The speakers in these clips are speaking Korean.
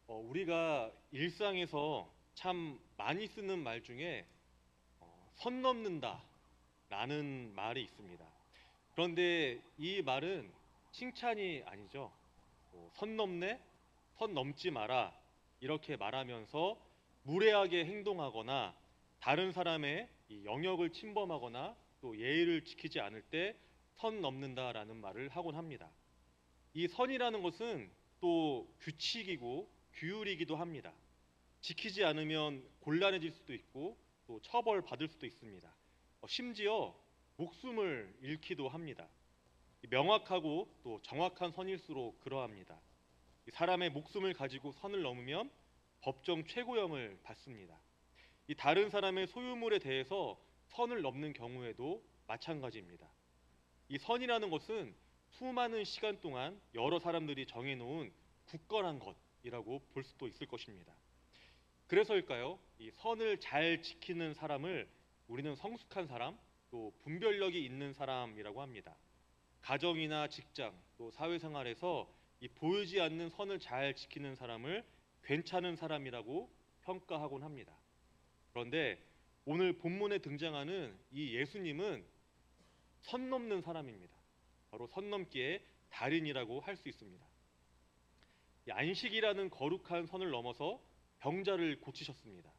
우리가 일상에서 참 많이 쓰는 말 중에 선 넘는다 라는 말이 있습니다. 그런데 이 말은 칭찬이 아니죠. 선 넘네? 선 넘지 마라. 이렇게 말하면서 무례하게 행동하거나 다른 사람의 이 영역을 침범하거나 또 예의를 지키지 않을 때 선 넘는다라는 말을 하곤 합니다. 이 선이라는 것은 또 규칙이고 규율이기도 합니다. 지키지 않으면 곤란해질 수도 있고 또 처벌받을 수도 있습니다. 심지어 목숨을 잃기도 합니다. 명확하고 또 정확한 선일수록 그러합니다. 사람의 목숨을 가지고 선을 넘으면 법정 최고형을 받습니다. 이 다른 사람의 소유물에 대해서 선을 넘는 경우에도 마찬가지입니다. 이 선이라는 것은 수많은 시간 동안 여러 사람들이 정해놓은 굳건한 것이라고 볼 수도 있을 것입니다. 그래서일까요? 이 선을 잘 지키는 사람을 우리는 성숙한 사람, 또 분별력이 있는 사람이라고 합니다. 가정이나 직장, 또 사회생활에서 이 보이지 않는 선을 잘 지키는 사람을 괜찮은 사람이라고 평가하곤 합니다. 그런데 오늘 본문에 등장하는 이 예수님은 선 넘는 사람입니다. 바로 선 넘기의 달인이라고 할 수 있습니다. 이 안식이라는 거룩한 선을 넘어서 병자를 고치셨습니다.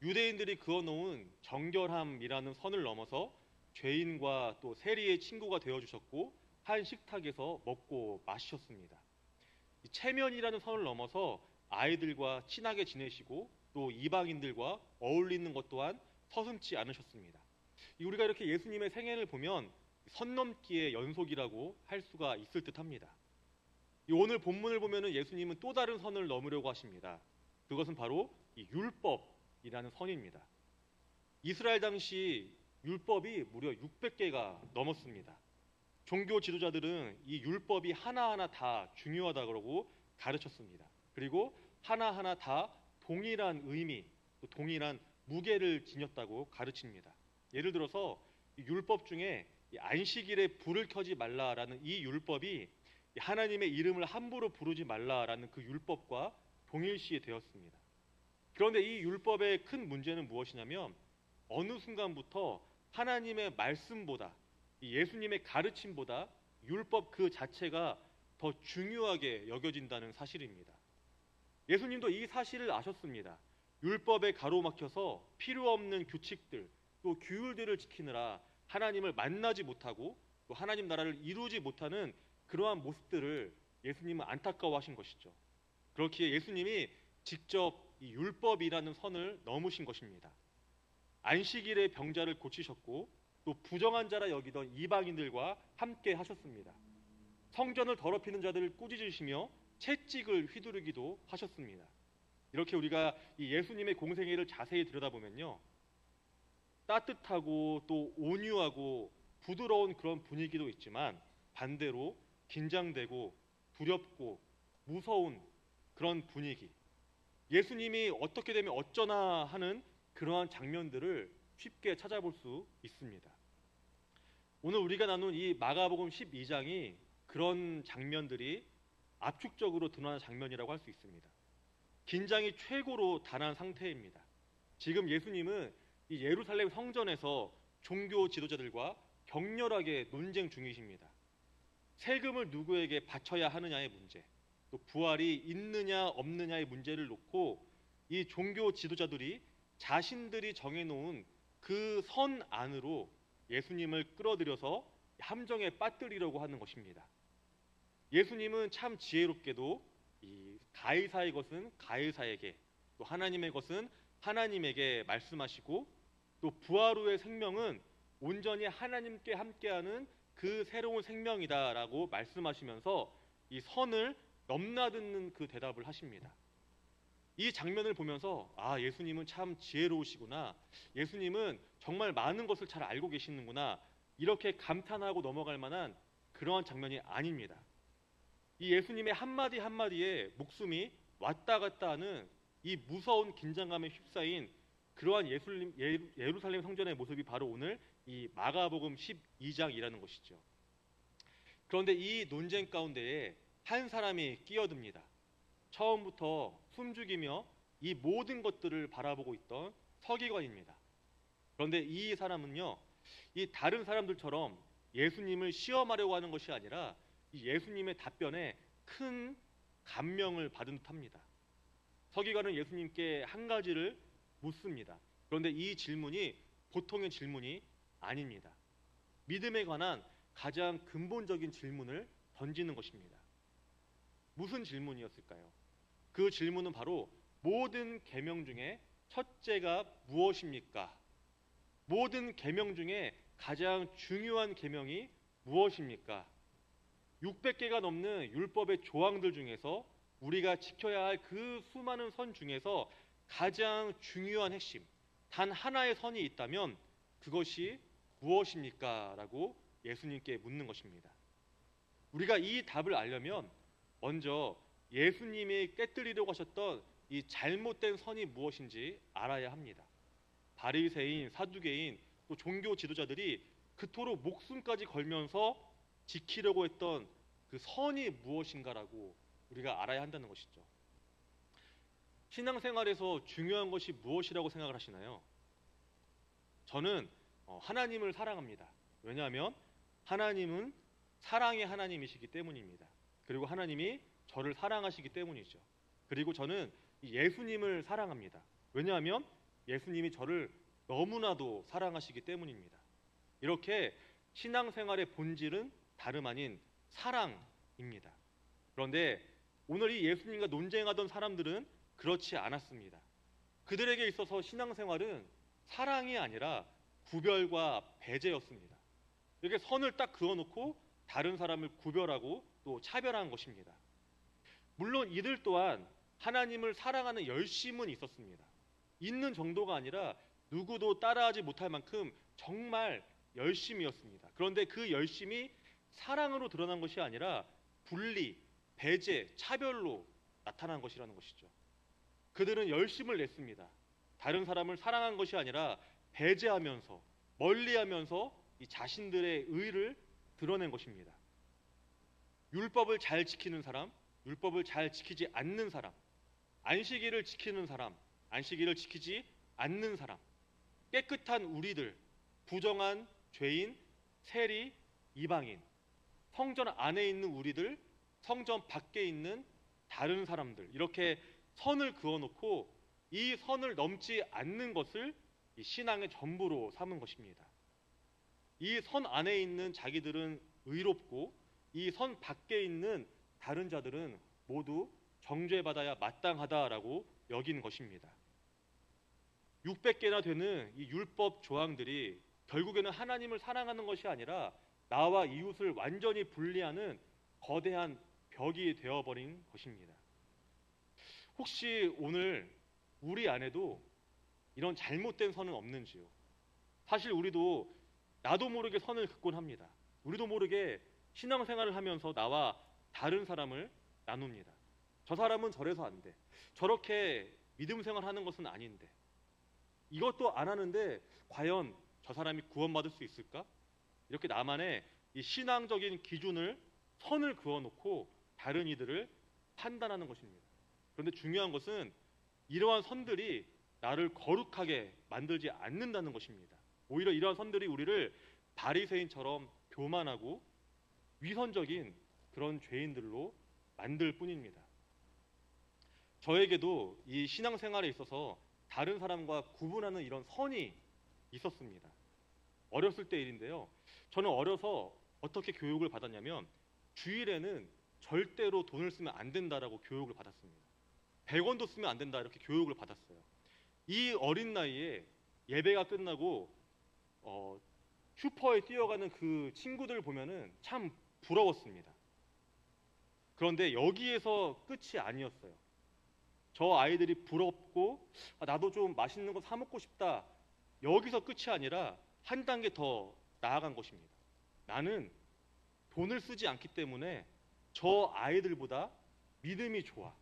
유대인들이 그어놓은 정결함이라는 선을 넘어서 죄인과 또 세리의 친구가 되어주셨고 한 식탁에서 먹고 마시셨습니다. 이 체면이라는 선을 넘어서 아이들과 친하게 지내시고 또 이방인들과 어울리는 것 또한 서슴지 않으셨습니다. 우리가 이렇게 예수님의 생애를 보면 선 넘기의 연속이라고 할 수가 있을 듯합니다. 오늘 본문을 보면은 예수님은 또 다른 선을 넘으려고 하십니다. 그것은 바로 이 율법이라는 선입니다. 이스라엘 당시 율법이 무려 600개가 넘었습니다. 종교 지도자들은 이 율법이 하나하나 다 중요하다고 가르쳤습니다. 그리고 하나하나 다 동일한 의미, 또 동일한 무게를 지녔다고 가르칩니다. 예를 들어서 이 율법 중에 이 안식일에 불을 켜지 말라라는 이 율법이 하나님의 이름을 함부로 부르지 말라라는 그 율법과 동일시 되었습니다. 그런데 이 율법의 큰 문제는 무엇이냐면 어느 순간부터 하나님의 말씀보다 이 예수님의 가르침보다 율법 그 자체가 더 중요하게 여겨진다는 사실입니다. 예수님도 이 사실을 아셨습니다. 율법에 가로막혀서 필요 없는 규칙들 또 규율들을 지키느라 하나님을 만나지 못하고 또 하나님 나라를 이루지 못하는 그러한 모습들을 예수님은 안타까워하신 것이죠. 그렇기에 예수님이 직접 이 율법이라는 선을 넘으신 것입니다. 안식일에 병자를 고치셨고 또 부정한 자라 여기던 이방인들과 함께 하셨습니다. 성전을 더럽히는 자들을 꾸짖으시며 채찍을 휘두르기도 하셨습니다. 이렇게 우리가 이 예수님의 공생애를 자세히 들여다보면요, 따뜻하고 또 온유하고 부드러운 그런 분위기도 있지만 반대로 긴장되고 두렵고 무서운 그런 분위기, 예수님이 어떻게 되면 어쩌나 하는 그러한 장면들을 쉽게 찾아볼 수 있습니다. 오늘 우리가 나눈 이 마가복음 12장이 그런 장면들이 압축적으로 드러나는 장면이라고 할 수 있습니다. 긴장이 최고로 달한 상태입니다. 지금 예수님은 이 예루살렘 성전에서 종교 지도자들과 격렬하게 논쟁 중이십니다. 세금을 누구에게 바쳐야 하느냐의 문제, 또 부활이 있느냐 없느냐의 문제를 놓고 이 종교 지도자들이 자신들이 정해놓은 그 선 안으로 예수님을 끌어들여서 함정에 빠뜨리려고 하는 것입니다. 예수님은 참 지혜롭게도 이 가이사의 것은 가이사에게, 또 하나님의 것은 하나님에게 말씀하시고, 또 부활 후의 생명은 온전히 하나님께 함께하는 그 새로운 생명이다라고 말씀하시면서 이 선을 넘나드는 그 대답을 하십니다. 이 장면을 보면서 아, 예수님은 참 지혜로우시구나, 예수님은 정말 많은 것을 잘 알고 계시는구나, 이렇게 감탄하고 넘어갈 만한 그러한 장면이 아닙니다. 이 예수님의 한마디 한마디에 목숨이 왔다 갔다 하는 이 무서운 긴장감에 휩싸인 그러한 예루살렘 성전의 모습이 바로 오늘 이 마가복음 12장이라는 것이죠. 그런데 이 논쟁 가운데에 한 사람이 끼어듭니다. 처음부터 숨죽이며 이 모든 것들을 바라보고 있던 서기관입니다. 그런데 이 사람은요, 이 다른 사람들처럼 예수님을 시험하려고 하는 것이 아니라 이 예수님의 답변에 큰 감명을 받은 듯합니다. 서기관은 예수님께 한 가지를 묻습니다. 그런데 이 질문이 보통의 질문이 아닙니다. 믿음에 관한 가장 근본적인 질문을 던지는 것입니다. 무슨 질문이었을까요? 그 질문은 바로 모든 계명 중에 첫째가 무엇입니까? 모든 계명 중에 가장 중요한 계명이 무엇입니까? 600개가 넘는 율법의 조항들 중에서 우리가 지켜야 할 그 수많은 선 중에서 가장 중요한 핵심, 단 하나의 선이 있다면 그것이 무엇입니까? 라고 예수님께 묻는 것입니다. 우리가 이 답을 알려면 먼저 예수님이 깨뜨리려고 하셨던 이 잘못된 선이 무엇인지 알아야 합니다. 바리새인, 사두개인, 또 종교 지도자들이 그토록 목숨까지 걸면서 지키려고 했던 그 선이 무엇인가라고 우리가 알아야 한다는 것이죠. 신앙생활에서 중요한 것이 무엇이라고 생각을 하시나요? 저는 하나님을 사랑합니다. 왜냐하면 하나님은 사랑의 하나님이시기 때문입니다. 그리고 하나님이 저를 사랑하시기 때문이죠. 그리고 저는 예수님을 사랑합니다. 왜냐하면 예수님이 저를 너무나도 사랑하시기 때문입니다. 이렇게 신앙생활의 본질은 다름 아닌 사랑입니다. 그런데 오늘 이 예수님과 논쟁하던 사람들은 그렇지 않았습니다. 그들에게 있어서 신앙생활은 사랑이 아니라 구별과 배제였습니다. 이렇게 선을 딱 그어놓고 다른 사람을 구별하고 또 차별한 것입니다. 물론 이들 또한 하나님을 사랑하는 열심은 있었습니다. 있는 정도가 아니라 누구도 따라하지 못할 만큼 정말 열심이었습니다. 그런데 그 열심이 사랑으로 드러난 것이 아니라 분리, 배제, 차별로 나타난 것이라는 것이죠. 그들은 열심을 냈습니다. 다른 사람을 사랑한 것이 아니라 배제하면서, 멀리하면서 이 자신들의 의를 드러낸 것입니다. 율법을 잘 지키는 사람, 율법을 잘 지키지 않는 사람, 안식일을 지키는 사람, 안식일을 지키지 않는 사람, 깨끗한 우리들, 부정한 죄인, 세리, 이방인, 성전 안에 있는 우리들, 성전 밖에 있는 다른 사람들, 이렇게 선을 그어놓고 이 선을 넘지 않는 것을 이 신앙의 전부로 삼은 것입니다. 이 선 안에 있는 자기들은 의롭고 이 선 밖에 있는 다른 자들은 모두 정죄받아야 마땅하다라고 여긴 것입니다. 600개나 되는 이 율법 조항들이 결국에는 하나님을 사랑하는 것이 아니라 나와 이웃을 완전히 분리하는 거대한 벽이 되어버린 것입니다. 혹시 오늘 우리 안에도 이런 잘못된 선은 없는지요? 사실 우리도 나도 모르게 선을 긋곤 합니다. 우리도 모르게 신앙생활을 하면서 나와 다른 사람을 나눕니다. 저 사람은 저래서 안 돼. 저렇게 믿음 생활하는 것은 아닌데. 이것도 안 하는데 과연 저 사람이 구원받을 수 있을까? 이렇게 나만의 이 신앙적인 기준을 선을 그어놓고 다른 이들을 판단하는 것입니다. 그런데 중요한 것은 이러한 선들이 나를 거룩하게 만들지 않는다는 것입니다. 오히려 이러한 선들이 우리를 바리새인처럼 교만하고 위선적인 그런 죄인들로 만들 뿐입니다. 저에게도 이 신앙생활에 있어서 다른 사람과 구분하는 이런 선이 있었습니다. 어렸을 때 일인데요. 저는 어려서 어떻게 교육을 받았냐면 주일에는 절대로 돈을 쓰면 안 된다라고 교육을 받았습니다. 100원도 쓰면 안 된다 이렇게 교육을 받았어요. 이 어린 나이에 예배가 끝나고 슈퍼에 뛰어가는 그 친구들 보면은 참 부러웠습니다. 그런데 여기에서 끝이 아니었어요. 저 아이들이 부럽고 나도 좀 맛있는 거 사 먹고 싶다. 여기서 끝이 아니라 한 단계 더 나아간 것입니다. 나는 돈을 쓰지 않기 때문에 저 아이들보다 믿음이 좋아.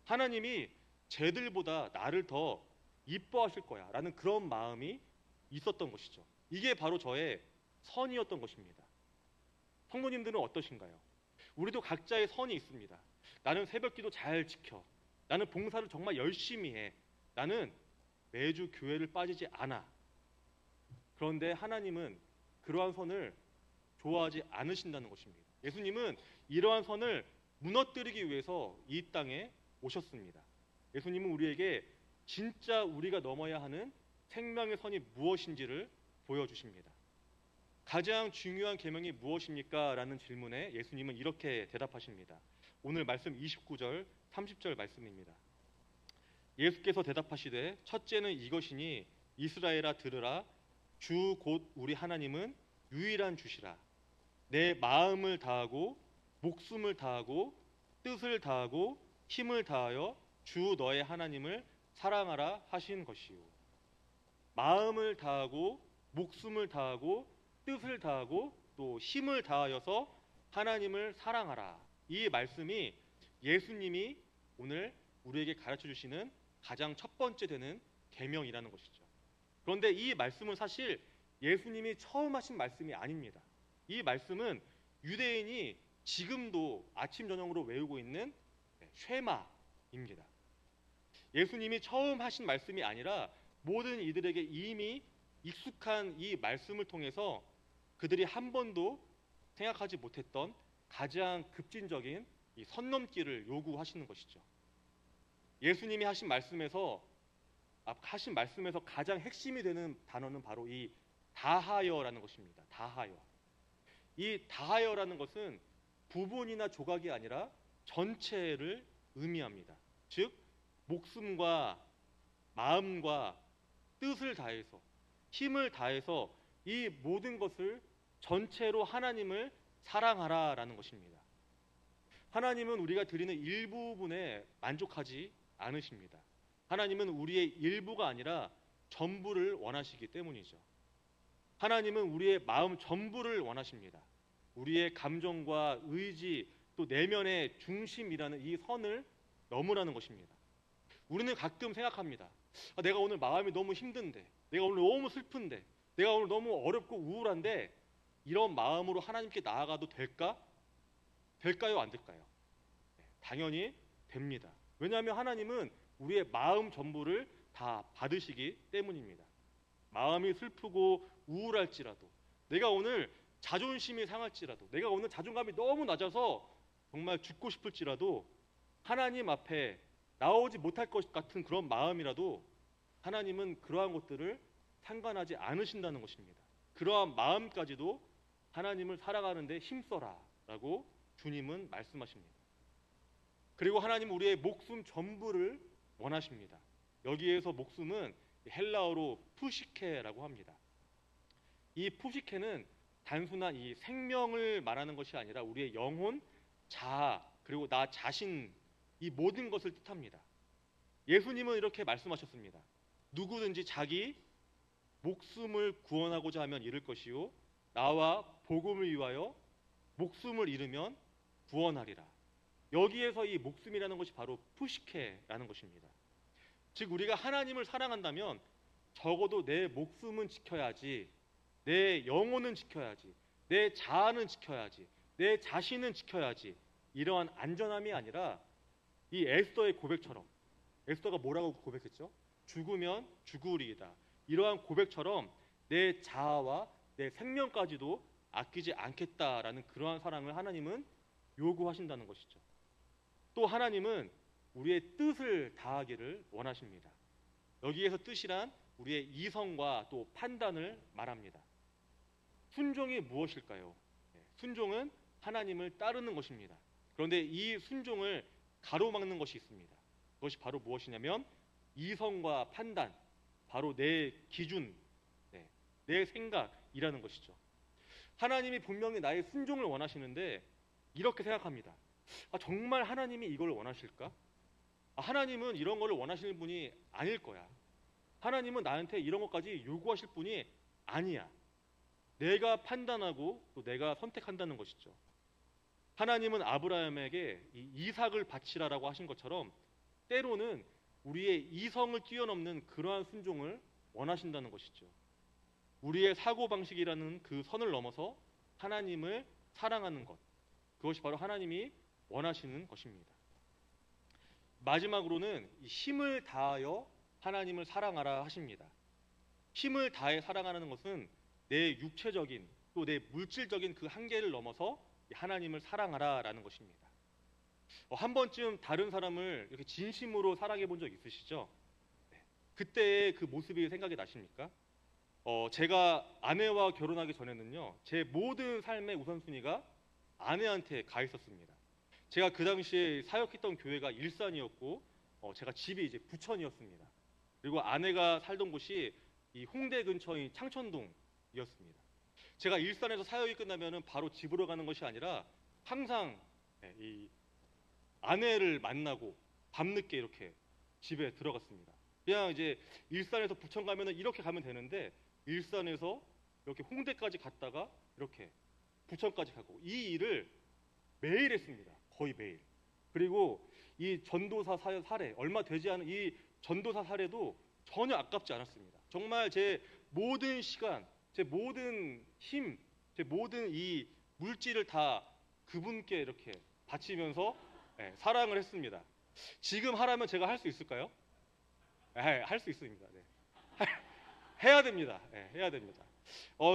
하나님이 쟤들보다 나를 더 이뻐하실 거야 라는 그런 마음이 있었던 것이죠. 이게 바로 저의 선이었던 것입니다. 성도님들은 어떠신가요? 우리도 각자의 선이 있습니다. 나는 새벽기도 잘 지켜. 나는 봉사를 정말 열심히 해. 나는 매주 교회를 빠지지 않아. 그런데 하나님은 그러한 선을 좋아하지 않으신다는 것입니다. 예수님은 이러한 선을 무너뜨리기 위해서 이 땅에 오셨습니다. 예수님은 우리에게 진짜 우리가 넘어야 하는 생명의 선이 무엇인지를 보여주십니다. 가장 중요한 계명이 무엇입니까? 라는 질문에 예수님은 이렇게 대답하십니다. 오늘 말씀 29절, 30절 말씀입니다. 예수께서 대답하시되 첫째는 이것이니 이스라엘아 들으라 주 곧 우리 하나님은 유일한 주시라. 내 마음을 다하고 목숨을 다하고 뜻을 다하고 힘을 다하여 주 너의 하나님을 사랑하라 하신 것이요. 마음을 다하고 목숨을 다하고 뜻을 다하고 또 힘을 다하여서 하나님을 사랑하라. 이 말씀이 예수님이 오늘 우리에게 가르쳐 주시는 가장 첫 번째 되는 계명이라는 것이죠. 그런데 이 말씀은 사실 예수님이 처음 하신 말씀이 아닙니다. 이 말씀은 유대인이 지금도 아침 저녁으로 외우고 있는 쉐마입니다. 예수님이 처음 하신 말씀이 아니라 모든 이들에게 이미 익숙한 이 말씀을 통해서 그들이 한 번도 생각하지 못했던 가장 급진적인 이 선 넘기를 요구하시는 것이죠. 예수님이 하신 말씀에서 가장 핵심이 되는 단어는 바로 이 다하여라는 것입니다. 다하여. 이 다하여라는 것은 부분이나 조각이 아니라 전체를 의미합니다. 즉 목숨과 마음과 뜻을 다해서 힘을 다해서 이 모든 것을 전체로 하나님을 사랑하라라는 것입니다. 하나님은 우리가 드리는 일부분에 만족하지 않으십니다. 하나님은 우리의 일부가 아니라 전부를 원하시기 때문이죠. 하나님은 우리의 마음 전부를 원하십니다. 우리의 감정과 의지 또 내면의 중심이라는 이 선을 넘으라는 것입니다. 우리는 가끔 생각합니다. 내가 오늘 마음이 너무 힘든데, 내가 오늘 너무 슬픈데, 내가 오늘 너무 어렵고 우울한데 이런 마음으로 하나님께 나아가도 될까? 될까요? 안 될까요? 당연히 됩니다. 왜냐하면 하나님은 우리의 마음 전부를 다 받으시기 때문입니다. 마음이 슬프고 우울할지라도, 내가 오늘 자존심이 상할지라도, 내가 오늘 자존감이 너무 낮아서 정말 죽고 싶을지라도 하나님 앞에 나오지 못할 것 같은 그런 마음이라도 하나님은 그러한 것들을 상관하지 않으신다는 것입니다. 그러한 마음까지도 하나님을 살아가는 데 힘써라 라고 주님은 말씀하십니다. 그리고 하나님은 우리의 목숨 전부를 원하십니다. 여기에서 목숨은 헬라어로 푸시케라고 합니다. 이 푸시케는 단순한 이 생명을 말하는 것이 아니라 우리의 영혼, 자아, 그리고 나 자신 이 모든 것을 뜻합니다. 예수님은 이렇게 말씀하셨습니다. 누구든지 자기 목숨을 구원하고자 하면 잃을 것이요 나와 복음을 위하여 목숨을 잃으면 구원하리라. 여기에서 이 목숨이라는 것이 바로 푸시케라는 것입니다. 즉 우리가 하나님을 사랑한다면 적어도 내 목숨은 지켜야지, 내 영혼은 지켜야지, 내 자아는 지켜야지, 내 자신은 지켜야지, 이러한 안전함이 아니라 이 에스더의 고백처럼, 에스더가 뭐라고 고백했죠? 죽으면 죽으리이다. 이러한 고백처럼 내 자아와 내 생명까지도 아끼지 않겠다라는 그러한 사랑을 하나님은 요구하신다는 것이죠. 또 하나님은 우리의 뜻을 다하기를 원하십니다. 여기에서 뜻이란 우리의 이성과 또 판단을 말합니다. 순종이 무엇일까요? 순종은 하나님을 따르는 것입니다. 그런데 이 순종을 가로막는 것이 있습니다. 그것이 바로 무엇이냐면 이성과 판단, 바로 내 기준, 내 생각이라는 것이죠. 하나님이 분명히 나의 순종을 원하시는데 이렇게 생각합니다. 정말 하나님이 이걸 원하실까? 하나님은 이런 걸 원하시는 분이 아닐 거야. 하나님은 나한테 이런 것까지 요구하실 분이 아니야. 내가 판단하고 또 내가 선택한다는 것이죠. 하나님은 아브라함에게 이 이삭을 바치라라고 하신 것처럼 때로는 우리의 이성을 뛰어넘는 그러한 순종을 원하신다는 것이죠. 우리의 사고방식이라는 그 선을 넘어서 하나님을 사랑하는 것, 그것이 바로 하나님이 원하시는 것입니다. 마지막으로는 이 힘을 다하여 하나님을 사랑하라 하십니다. 힘을 다해 사랑하는 것은 내 육체적인 또 내 물질적인 그 한계를 넘어서 하나님을 사랑하라라는 것입니다. 한 번쯤 다른 사람을 이렇게 진심으로 사랑해 본 적 있으시죠? 네. 그때의 그 모습이 생각이 나십니까? 제가 아내와 결혼하기 전에는요, 제 모든 삶의 우선순위가 아내한테 가 있었습니다. 제가 그 당시에 사역했던 교회가 일산이었고, 제가 집이 이제 부천이었습니다. 그리고 아내가 살던 곳이 이 홍대 근처인 창천동이었습니다. 제가 일산에서 사역이 끝나면은 바로 집으로 가는 것이 아니라 항상 이 아내를 만나고 밤늦게 이렇게 집에 들어갔습니다. 그냥 이제 일산에서 부천 가면은 이렇게 가면 되는데 일산에서 이렇게 홍대까지 갔다가 이렇게 부천까지 가고 이 일을 매일 했습니다. 거의 매일. 그리고 이 전도사 사례 얼마 되지 않은 이 전도사 사례도 전혀 아깝지 않았습니다. 정말 제 모든 시간, 제 모든 힘, 제 모든 이 물질을 다 그분께 이렇게 바치면서 사랑을 했습니다. 지금 하라면 제가 할 수 있을까요? 할 수 있습니다. 네. 해야 됩니다. 해야 됩니다.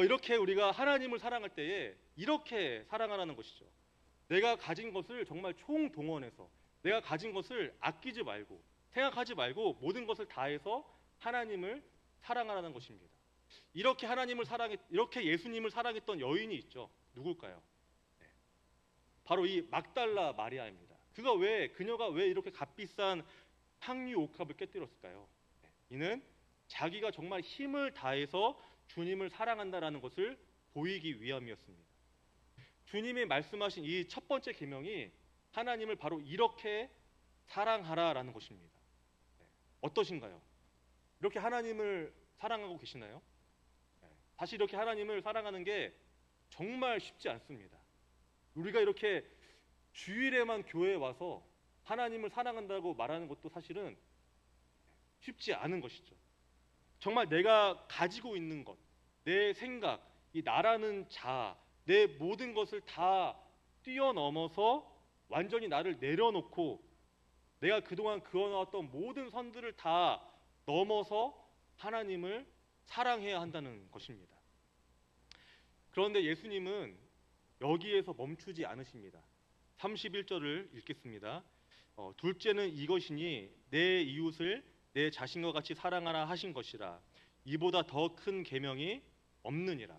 이렇게 우리가 하나님을 사랑할 때에 이렇게 사랑하라는 것이죠. 내가 가진 것을 정말 총동원해서 내가 가진 것을 아끼지 말고 생각하지 말고 모든 것을 다해서 하나님을 사랑하라는 것입니다. 이렇게 예수님을 사랑했던 여인이 있죠. 누굴까요? 바로 이 막달라 마리아입니다. 그녀가 왜 이렇게 값비싼 향유 옥합을 깨뜨렸을까요? 이는 자기가 정말 힘을 다해서 주님을 사랑한다라는 것을 보이기 위함이었습니다. 주님이 말씀하신 이 첫 번째 계명이 하나님을 바로 이렇게 사랑하라라는 것입니다. 어떠신가요? 이렇게 하나님을 사랑하고 계시나요? 사실 이렇게 하나님을 사랑하는 게 정말 쉽지 않습니다. 우리가 이렇게 주일에만 교회에 와서 하나님을 사랑한다고 말하는 것도 사실은 쉽지 않은 것이죠. 정말 내가 가지고 있는 것, 내 생각, 이 나라는 자아, 내 모든 것을 다 뛰어넘어서 완전히 나를 내려놓고 내가 그동안 그어나왔던 모든 선들을 다 넘어서 하나님을 사랑해야 한다는 것입니다. 그런데 예수님은 여기에서 멈추지 않으십니다. 31절을 읽겠습니다. 둘째는 이것이니 내 이웃을 내 자신과 같이 사랑하라 하신 것이라. 이보다 더 큰 계명이 없느니라.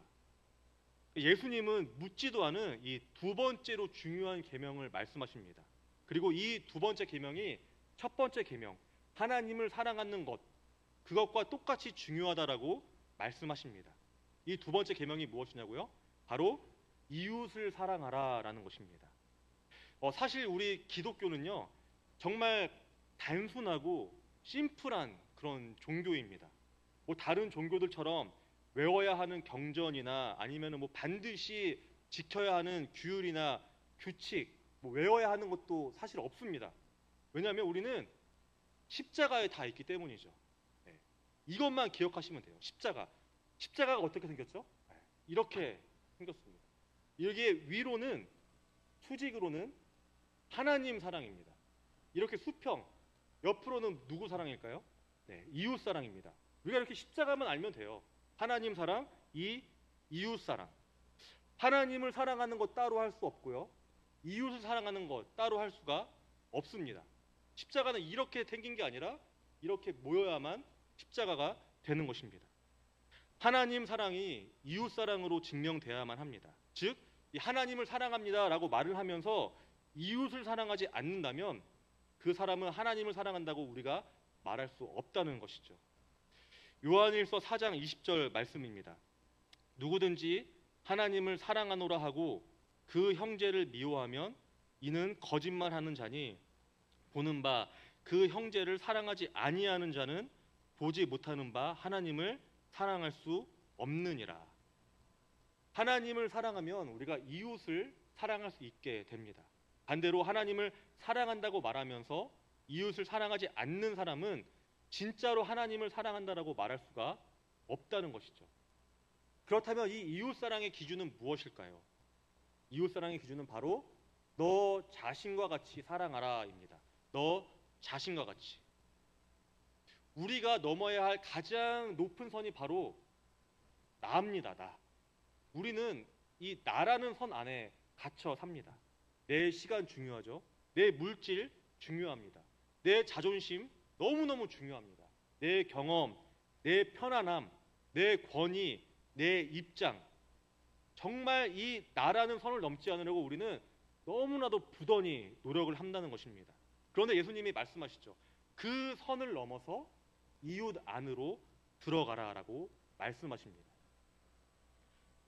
예수님은 묻지도 않은 이 두 번째로 중요한 계명을 말씀하십니다. 그리고 이 두 번째 계명이 첫 번째 계명, 하나님을 사랑하는 것, 그것과 똑같이 중요하다라고 말씀하십니다. 이 두 번째 계명이 무엇이냐고요? 바로 이웃을 사랑하라라는 것입니다. 사실 우리 기독교는요, 정말 단순하고 심플한 그런 종교입니다. 다른 종교들처럼 외워야 하는 경전이나 아니면 반드시 지켜야 하는 규율이나 규칙, 외워야 하는 것도 사실 없습니다. 왜냐하면 우리는 십자가에 다 있기 때문이죠. 이것만 기억하시면 돼요. 십자가가 어떻게 생겼죠? 이렇게 생겼습니다. 이게 위로는 수직으로는 하나님 사랑입니다. 이렇게 수평, 옆으로는 누구 사랑일까요? 이웃 사랑입니다. 우리가 이렇게 십자가만 알면 돼요. 하나님 사랑, 이웃 사랑. 하나님을 사랑하는 것 따로 할 수 없고요. 이웃을 사랑하는 것 따로 할 수가 없습니다. 십자가는 이렇게 생긴 게 아니라 이렇게 모여야만 십자가가 되는 것입니다. 하나님 사랑이 이웃 사랑으로 증명돼야만 합니다. 즉, 하나님을 사랑합니다라고 말을 하면서 이웃을 사랑하지 않는다면 그 사람은 하나님을 사랑한다고 우리가 말할 수 없다는 것이죠. 요한일서 4장 20절 말씀입니다. 누구든지 하나님을 사랑하노라 하고 그 형제를 미워하면 이는 거짓말하는 자니 보는 바 그 형제를 사랑하지 아니하는 자는 보지 못하는 바 하나님을 사랑할 수 없느니라. 하나님을 사랑하면 우리가 이웃을 사랑할 수 있게 됩니다. 반대로 하나님을 사랑한다고 말하면서 이웃을 사랑하지 않는 사람은 진짜로 하나님을 사랑한다라고 말할 수가 없다는 것이죠. 그렇다면 이 이웃사랑의 기준은 무엇일까요? 이웃사랑의 기준은 바로 너 자신과 같이 사랑하라입니다. 너 자신과 같이. 우리가 넘어야 할 가장 높은 선이 바로 나입니다. 나. 우리는 이 나라는 선 안에 갇혀 삽니다. 내 시간 중요하죠. 내 물질 중요합니다. 내 자존심 너무너무 중요합니다. 내 경험, 내 편안함, 내 권위, 내 입장. 정말 이 나라는 선을 넘지 않으려고 우리는 너무나도 부단히 노력을 한다는 것입니다. 그런데 예수님이 말씀하시죠. 그 선을 넘어서 이웃 안으로 들어가라라고 말씀하십니다.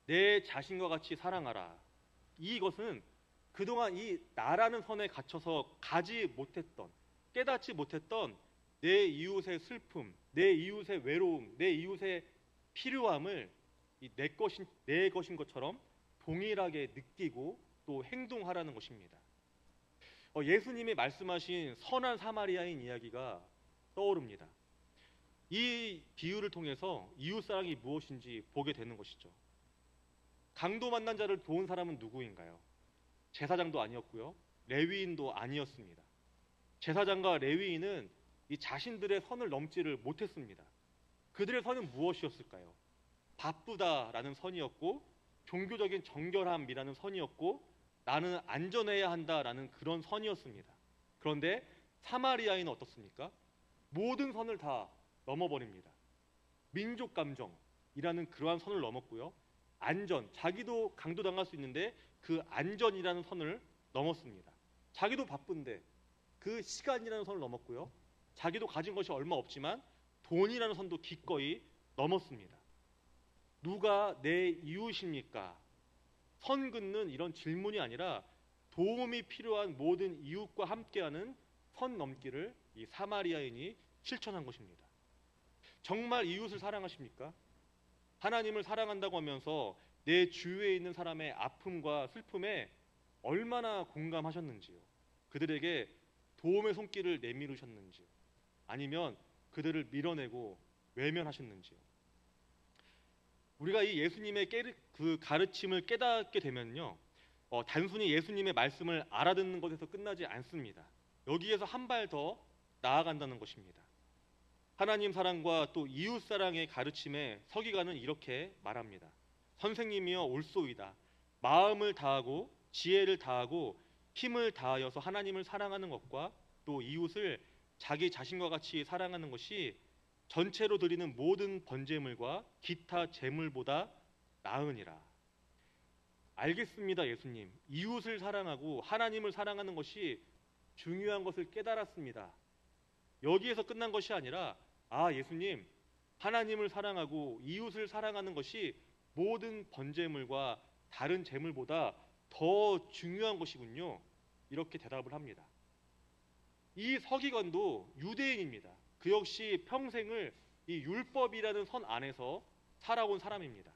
내 자신과 같이 사랑하라. 이것은 그동안 이 나라는 선에 갇혀서 가지 못했던, 깨닫지 못했던 내 이웃의 슬픔, 내 이웃의 외로움, 내 이웃의 필요함을 내 것인 것처럼 동일하게 느끼고 또 행동하라는 것입니다. 예수님이 말씀하신 선한 사마리아인 이야기가 떠오릅니다. 이 비유를 통해서 이웃사랑이 무엇인지 보게 되는 것이죠. 강도 만난 자를 도운 사람은 누구인가요? 제사장도 아니었고요. 레위인도 아니었습니다. 제사장과 레위인은 이 자신들의 선을 넘지를 못했습니다. 그들의 선은 무엇이었을까요? 바쁘다라는 선이었고, 종교적인 정결함이라는 선이었고, 나는 안전해야 한다라는 그런 선이었습니다. 그런데 사마리아인은 어떻습니까? 모든 선을 다 넘어버립니다. 민족 감정이라는 그러한 선을 넘었고요. 안전, 자기도 강도당할 수 있는데 그 안전이라는 선을 넘었습니다. 자기도 바쁜데 그 시간이라는 선을 넘었고요. 자기도 가진 것이 얼마 없지만 돈이라는 선도 기꺼이 넘었습니다. 누가 내 이웃입니까? 선 긋는 이런 질문이 아니라 도움이 필요한 모든 이웃과 함께하는 선 넘기를 이 사마리아인이 실천한 것입니다. 정말 이웃을 사랑하십니까? 하나님을 사랑한다고 하면서 내 주위에 있는 사람의 아픔과 슬픔에 얼마나 공감하셨는지요. 그들에게 도움의 손길을 내밀으셨는지요. 아니면 그들을 밀어내고 외면하셨는지요. 우리가 이 예수님의 그 가르침을 깨닫게 되면요, 단순히 예수님의 말씀을 알아듣는 것에서 끝나지 않습니다. 여기에서 한 발 더 나아간다는 것입니다. 하나님 사랑과 또 이웃 사랑의 가르침에 서기관은 이렇게 말합니다. 선생님이여 올소이다. 마음을 다하고 지혜를 다하고 힘을 다하여서 하나님을 사랑하는 것과 또 이웃을 자기 자신과 같이 사랑하는 것이 전체로 드리는 모든 번제물과 기타 제물보다 나으니라. 알겠습니다, 예수님. 이웃을 사랑하고 하나님을 사랑하는 것이 중요한 것을 깨달았습니다. 여기에서 끝난 것이 아니라 예수님, 하나님을 사랑하고 이웃을 사랑하는 것이 모든 번제물과 다른 제물보다 더 중요한 것이군요. 이렇게 대답을 합니다. 이 서기관도 유대인입니다. 그 역시 평생을 이 율법이라는 선 안에서 살아온 사람입니다.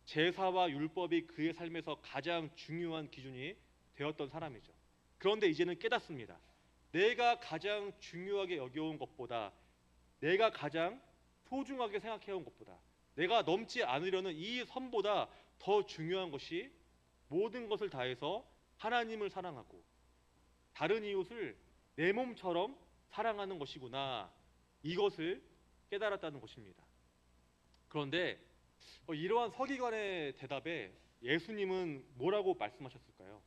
제사와 율법이 그의 삶에서 가장 중요한 기준이 되었던 사람이죠. 그런데 이제는 깨닫습니다. 내가 가장 중요하게 여겨온 것보다, 내가 가장 소중하게 생각해온 것보다, 내가 넘지 않으려는 이 선보다 더 중요한 것이 모든 것을 다해서 하나님을 사랑하고 다른 이웃을 내 몸처럼 사랑하는 것이구나, 이것을 깨달았다는 것입니다. 그런데 이러한 서기관의 대답에 예수님은 뭐라고 말씀하셨을까요?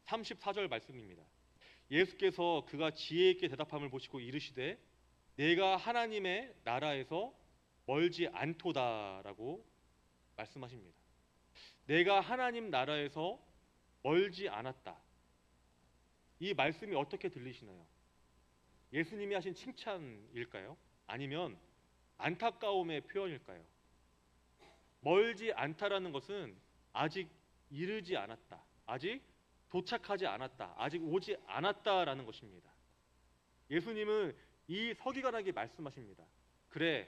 34절 말씀입니다. 예수께서 그가 지혜 있게 대답함을 보시고 이르시되 내가 하나님의 나라에서 멀지 않도다라고 말씀하십니다. 내가 하나님 나라에서 멀지 않았다. 이 말씀이 어떻게 들리시나요? 예수님이 하신 칭찬일까요? 아니면 안타까움의 표현일까요? 멀지 않다라는 것은 아직 이르지 않았다, 아직 도착하지 않았다, 아직 오지 않았다라는 것입니다. 예수님은 이 서기관에게 말씀하십니다. 그래,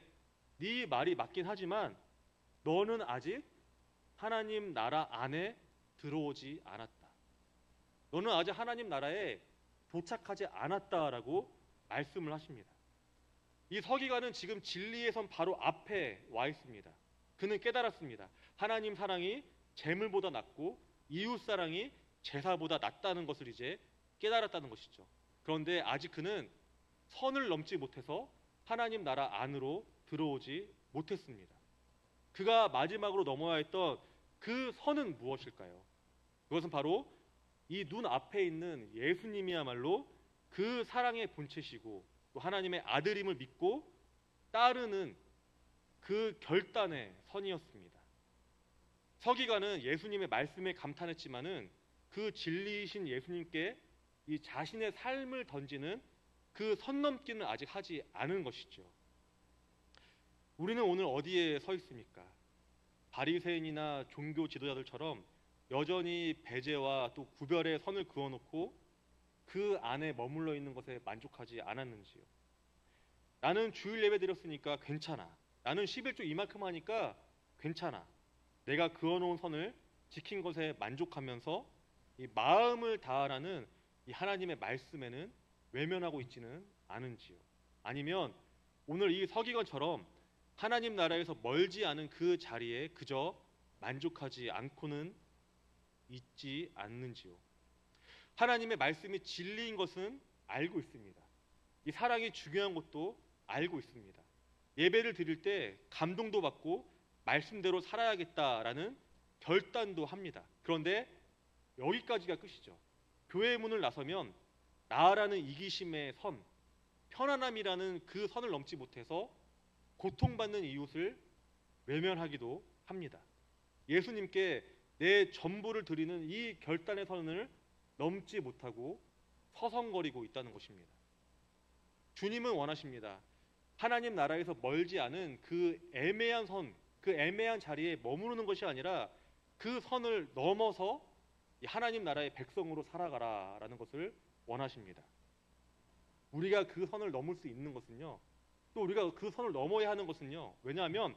네 말이 맞긴 하지만 너는 아직 하나님 나라 안에 들어오지 않았다. 너는 아직 하나님 나라에 도착하지 않았다라고 말씀을 하십니다. 이 서기관은 지금 진리의 선 바로 앞에 와 있습니다. 그는 깨달았습니다. 하나님 사랑이 재물보다 낫고 이웃 사랑이 제사보다 낫다는 것을 이제 깨달았다는 것이죠. 그런데 아직 그는 선을 넘지 못해서 하나님 나라 안으로 들어오지 못했습니다. 그가 마지막으로 넘어야 했던 그 선은 무엇일까요? 그것은 바로 이 눈 앞에 있는 예수님이야말로 그 사랑의 본체시고 또 하나님의 아들임을 믿고 따르는 그 결단의 선이었습니다. 서기관은 예수님의 말씀에 감탄했지만은 그 진리이신 예수님께 이 자신의 삶을 던지는 그 선 넘기는 아직 하지 않은 것이죠. 우리는 오늘 어디에 서 있습니까? 바리새인이나 종교 지도자들처럼 여전히 배제와 또 구별의 선을 그어놓고 그 안에 머물러 있는 것에 만족하지 않았는지요. 나는 주일 예배 드렸으니까 괜찮아. 나는 11조 이만큼 하니까 괜찮아. 내가 그어놓은 선을 지킨 것에 만족하면서 이 마음을 다하라는 이 하나님의 말씀에는 외면하고 있지는 않은지요. 아니면 오늘 이 서기관처럼 하나님 나라에서 멀지 않은 그 자리에 그저 만족하지 않고는 있지 않는지요. 하나님의 말씀이 진리인 것은 알고 있습니다. 이 사랑이 중요한 것도 알고 있습니다. 예배를 드릴 때 감동도 받고 말씀대로 살아야겠다라는 결단도 합니다. 그런데 여기까지가 끝이죠. 교회의 문을 나서면 나라는 이기심의 선, 편안함이라는 그 선을 넘지 못해서 고통받는 이웃을 외면하기도 합니다. 예수님께 내 전부를 드리는 이 결단의 선을 넘지 못하고 서성거리고 있다는 것입니다. 주님은 원하십니다. 하나님 나라에서 멀지 않은 그 애매한 선, 그 애매한 자리에 머무르는 것이 아니라 그 선을 넘어서 하나님 나라의 백성으로 살아가라라는 것을 원하십니다. 우리가 그 선을 넘을 수 있는 것은요, 또 우리가 그 선을 넘어야 하는 것은요, 왜냐하면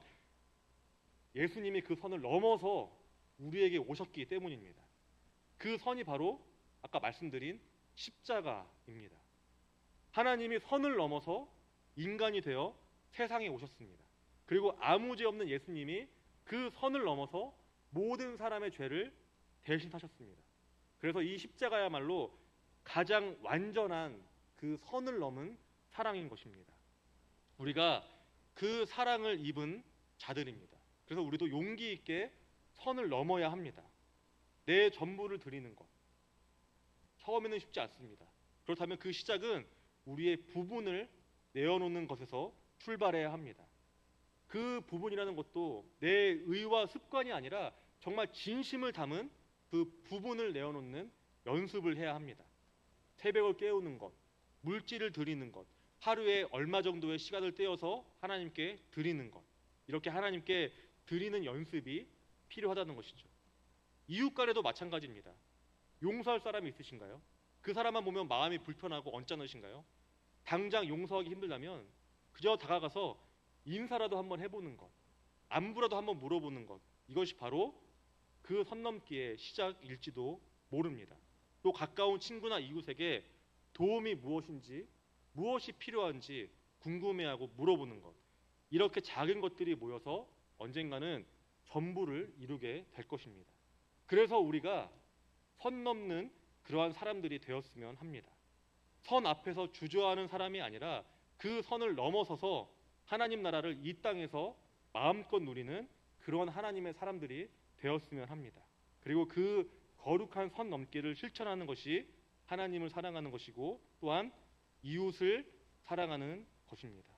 예수님이 그 선을 넘어서 우리에게 오셨기 때문입니다. 그 선이 바로 아까 말씀드린 십자가입니다. 하나님이 선을 넘어서 인간이 되어 세상에 오셨습니다. 그리고 아무 죄 없는 예수님이 그 선을 넘어서 모든 사람의 죄를 대신하셨습니다. 그래서 이 십자가야말로 가장 완전한 그 선을 넘은 사랑인 것입니다. 우리가 그 사랑을 입은 자들입니다. 그래서 우리도 용기 있게 선을 넘어야 합니다. 내 전부를 드리는 것. 처음에는 쉽지 않습니다. 그렇다면 그 시작은 우리의 부분을 내어놓는 것에서 출발해야 합니다. 그 부분이라는 것도 내 의와 습관이 아니라 정말 진심을 담은 그 부분을 내어놓는 연습을 해야 합니다. 새벽을 깨우는 것, 물질을 드리는 것, 하루에 얼마 정도의 시간을 떼어서 하나님께 드리는 것, 이렇게 하나님께 드리는 연습이 필요하다는 것이죠. 이웃 간에도 마찬가지입니다. 용서할 사람이 있으신가요? 그 사람만 보면 마음이 불편하고 언짢으신가요? 당장 용서하기 힘들다면 그저 다가가서 인사라도 한번 해보는 것, 안부라도 한번 물어보는 것, 이것이 바로 그 선 넘기의 시작일지도 모릅니다. 또 가까운 친구나 이웃에게 도움이 무엇인지, 무엇이 필요한지 궁금해하고 물어보는 것, 이렇게 작은 것들이 모여서 언젠가는 전부를 이루게 될 것입니다. 그래서 우리가 선 넘는 그러한 사람들이 되었으면 합니다. 선 앞에서 주저하는 사람이 아니라 그 선을 넘어서서 하나님 나라를 이 땅에서 마음껏 누리는 그런 하나님의 사람들이 되었으면 합니다. 그리고 그 거룩한 선 넘기를 실천하는 것이 하나님을 사랑하는 것이고 또한 이웃을 사랑하는 것입니다.